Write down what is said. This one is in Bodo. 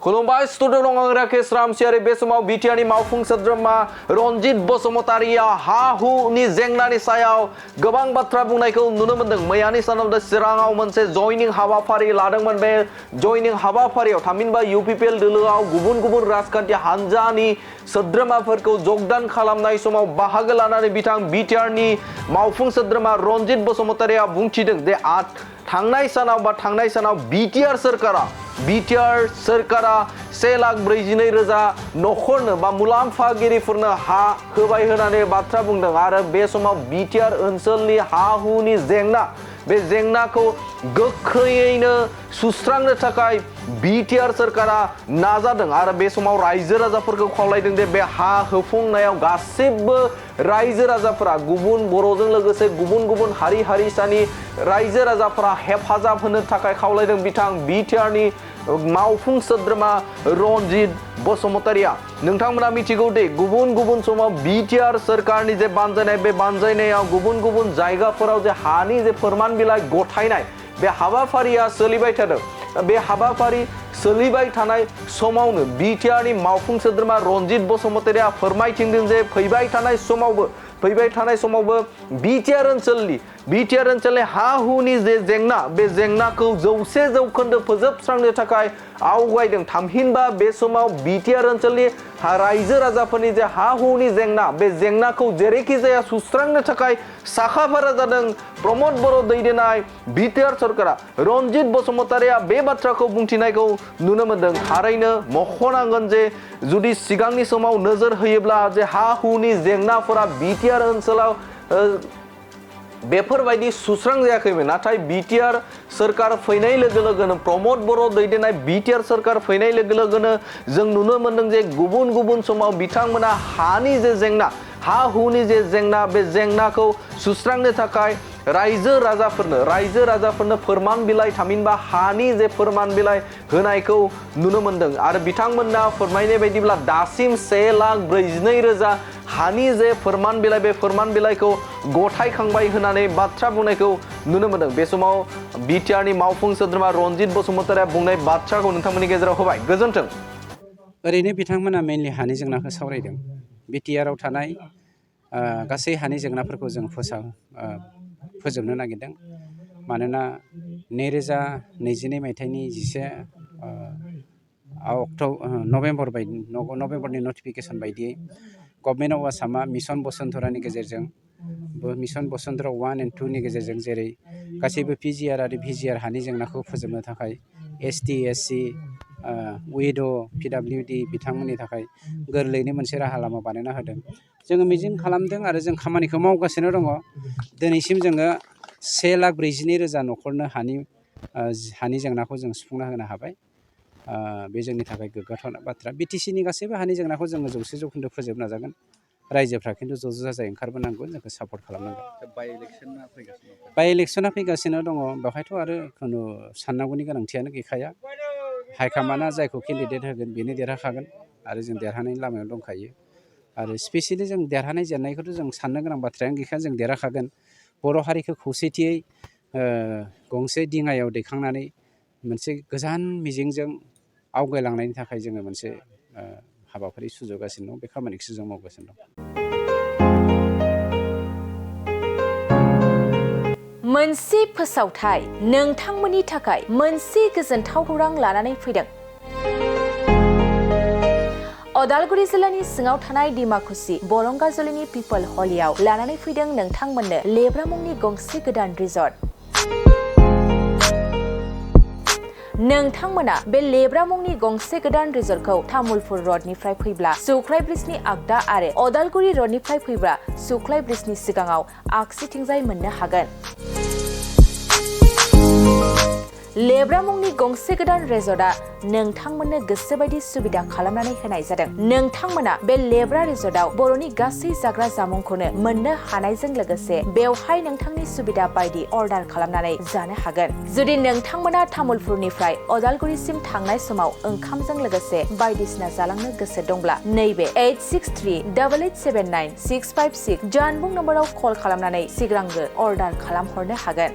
खुलुमबाय स्टुडिअ दं आं राकेश रामसियारि बे समाव बिटिआरनि मावफुं सोद्रोमा रनजित बसुमतारिया हा-हुनि जेंनानि सायाव गोबां बाथ्रा बुंनायखौ नुनो मोन्दों। मैयानि सानाव चिराङाव मोनसे जयनिं हाबाफारि लादोंमोन। बे जयनिं हाबाफारियाव थामहिनबा इउपिपिएल दोलोआव गुबुन गुबुन राजखान्थि हान्जानि सोद्रोमाफोरखौ जगदान खालामनाय समाव बाहागो लानानै बिथां बिटिआरनि मावफुं सोद्रोमा रनजित बसुमतारिया बुंथिदों जे थांनाय सानाव बिटिआर सोरखारा 1,42,000 नखरनो बा मुलाम्फागिरिफोरनो हा होबाय होनानै बाथ्रा बुंदों आरो बे समाव बिटिआर ओनसोलनि हा-हुनि जेंना बे जेंनाखौ गोख्रैयैनो सुस्रांनो थाखाय बिटिआर सोरखारा नाजादों आरो बे समाव रायजो राजाफोरखौ खावलायदों जे बे हा होफुंनायाव गासिबो रायजो राजाफोरा गुबुन बर'जों लोगोसे गुबुन गुबुन हारि हारिसानि रायजो राजाफोरा हेफाजाब होनो थाखाय खावलायदों बिथां बिटिआरनि मावफुं सोद्रोमा रनजित बसुमतारिया। नोंथांमोना मिथिगौ दे गुबुन गुबुन समाव बिटिआर सोरखारनि जे बानजायनाय बे बानजायनायाव गुबुन गुबुन जायगाफोराव जे हानि जे फोरमान बिलाइ गथायनाय बे हाबाफारिया सोलिबाय थादों। बे हाबाफारि सोलिबाय थानाय समावनो बिटिआरनि मावफुं सोद्रोमा रनजित बसुमतारिया फोरमायथिंदों जे फैबाय थानाय समावबो बिटिआर ओनसोलनि हा-हुनि जे जेंना बे जेंनाखौ 100% फोजोबस्रांनो थाखाय आवगायदों। थामहिनबा बे समाव बिटिआर ओनसोलनि रायजो राजाफोरनि जे हा-हुनि जेंना बे जेंनाखौ जेरैखि जाया सुस्रांनो थाखाय साखाफारा जादों प्रमद बर' दैदेननाय बिटिआर सरकारा। रनजित बसुमतारिया बे बाथ्राखौ बुंथिनायखौ नुनो मोन्दों। थारैनो मख'नांगोन जे जुदि सिगांनि समाव नोजोर होयोब्ला जे हा-हुनि जेंनाफोरा बिटिआर ओनसोलाव बेफोरबायदि सुस्रां जायाखैमोन। नाथाय बिटिआर सोरखार फैनाय लोगो लोगोनो प्रमद बर' दैदेननाय बिटिआर सोरखार फैनाय लोगो लोगोनो जों नुनो मोन्दों जे गुबुन गुबुन समाव बिथांमोना हानि जे जेंना हा-हुनि जे जेंना बे जेंनाखौ सुस्रांनो थाखाय रायजो राजाफोरनो फोरमान बिलाइ थामहिनबा हानि जे फोरमान बिलाइ होनायखौ नुनो मोन्दों आरो बिथांमोना फोरमायनाय बायदिब्ला दासिम 1,42,000 हानि जे फोरमान बिलाइ बे फोरमान बिलाइखौ गथायखांबाय होननानै बाथ्रा बुंनायखौ नुनो मोन्दों। बे समाव बिटिआरनि मावफुं सोद्रोमा रनजित बसुमतारिया बुंनाय बाथ्राखौ नोंथांमोननि गेजेराव होबाय। गोजोन्थों। ओरैनो बिथांमोना मेनलि हानि जेंनाखौ सावरायदों। बिटिआरआव थानाय गासै हानि जेंनाफोरखौ जों फोजोबनो नागिरदों। मानोना 2022 मायथाइनि 11 नभेम्बरनि नटिफिकेसन बायदियै गभर्नमेन्ट अफ आसामा मिशन बसुन्धरानि गेजेरजों मिशन बसुन्धरा 1 and 2 नि गेजेरजों जेरै गासैबो पिजिआर आरो भिजिआर हानि जेंनाखौ फोजोबनो थाखाय एसटि एससि उइड' पिडाब्लिउडि बिथांमोननि थाखाय गोरलैयैनो मोनसे राहा लामा बानायना होदों। जोङो मिजिं खालामदों आरो जों खामानिखौ मावगासिनो दङ। दिनैसिम जोङो 1,42,000 नखरनो हानि जेंनाखौ जों सुफुंना होनो हाबाय। बे जोंनि थाखाय गोग्गाथाव बाथ्रा। बिटिसिनि गासैबो हानि जेंनाखौ जोङो 100% फोजोबनो नाजागोन। रायजोफ्रा खिन्थु ज' जाजाय ओंखारबोनांगौ, जोंखौ सापर्ट खालामनांगोन। बाय इलेक्सना फैगासिनो दङ। बेवहायथ' आरो खुनु साननांगौनि गोनांथियानो गैखाया। हाइकामान्डआ जायखौ केन्डिडेट होगोन बेनो देरहाखागोन आरो जों देरहानायनि लामायाव दंखायो। आरो स्पेसियेलि जों देरहानाय जेननायखौथ' जों साननो गोनां बाथ्रायानो गैखाया। जों देरहाखागोन। बर' हारिखौ खौसेथियै गंसे दिङायाव दैखांनानै मोनसे गोजान मिजिंजों आवगायलांनायनि थाखाय जोङो मोनसे हाबाफारि सुजुगासिनो दं। बे खामानिखौसो जों मावगासिनो दं। मोनसे फोसावथाय नोंथांमोननि थाखाय मोनसे गोजोनथाव खौरां लानानै फैदों। अदालगुरि जिल्लानि सिङाव थानाय डिमाकुसि बरंगाजुलिनि पिपल हलियाव लानानै फैदों नोंथांमोननो लेब्रा मुंनि गंसे गोदान रिजर्ट। नोंथांमोना बे लेब्रा मुंनि गंसे गोदान रिजर्टखौ तामुलपुर रडनिफ्राय फैब्ला सुख्लाय ब्रिजनि आगदा आरो अदालगुरि रडनिफ्राय फैब्ला सुख्लाय ब्रिजनि सिगाङाव आगसिथिंजाय मोननो हागोन। लेब्रा मुंनि गंसे गोदान रिजर्टआ नोंथांमोननो गोसोबायदि सुबिदा खालामनानै होनाय जादों। नोंथांमोना बे लेब्रा रिजर्टआव बर'नि गासै जाग्रा जामुंखौनो मोननो हानायजों लोगोसे बेवहाय नोंथांनि सुबिदा बायदि अर्डार खालामनानै जानो हागोन। जुदि नोंथांमोना तामुलपुरनिफ्राय अदालगुरिसिम थांनाय समाव ओंखामजों लोगोसे बायदिसिना जालांनो गोसो दंब्ला नैबे 8638879656 जानबुं नम्बराव कल खालामनानै सिगांग्रो अर्डार खालामहरनो हागोन।